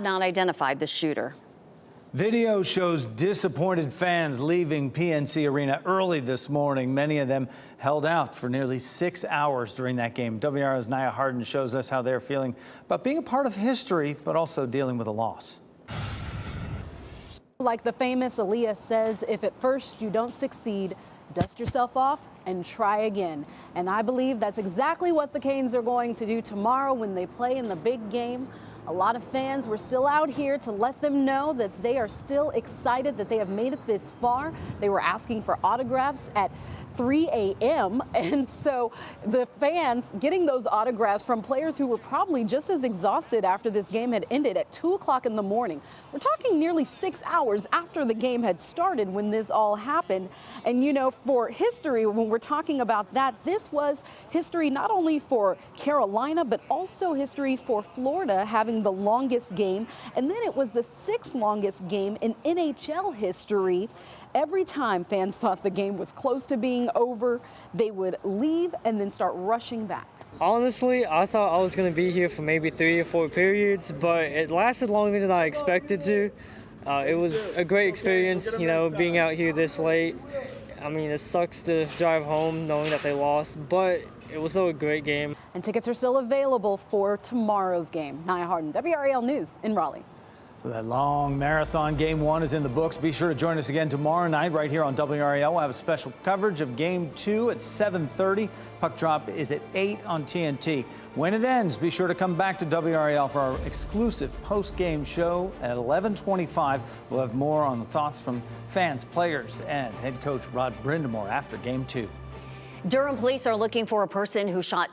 not identified the shooter. Video shows disappointed fans leaving PNC Arena early this morning. Many of them held out for nearly 6 hours during that game. WRAL's Nia Harden shows us how they're feeling about being a part of history, but also dealing with a loss. Like the famous Aaliyah says, if at first you don't succeed, dust yourself off and try again. And I believe that's exactly what the Canes are going to do tomorrow when they play in the big game. A lot of fans were still out here to let them know that they are still excited that they have made it this far. They were asking for autographs at 3 a.m. And so the fans getting those autographs from players who were probably just as exhausted after this game had ended at 2 o'clock in the morning. We're talking nearly 6 hours after the game had started when this all happened. And you know, for history, when we're talking about that, this was history not only for Carolina, but also history for Florida having the longest game. And then it was the 6th longest game in NHL history. Every time fans thought the game was close to being over, they would leave and then start rushing back. Honestly, I thought I was going to be here for maybe 3 or 4 periods, but it lasted longer than I expected to. It was a great experience, you know, being out here this late. I mean, it sucks to drive home knowing that they lost, but it was still a great game. And tickets are still available for tomorrow's game. Nia Harden, WRAL News in Raleigh. So that long marathon game 1 is in the books. Be sure to join us again tomorrow night right here on WRAL. We'll have a special coverage of game 2 at 7:30. Puck drop is at 8 on TNT. When it ends, be sure to come back to WRAL for our exclusive post-game show at 11:25. We'll have more on the thoughts from fans, players, and head coach Rod Brindamore after game 2. Durham police are looking for a person who shot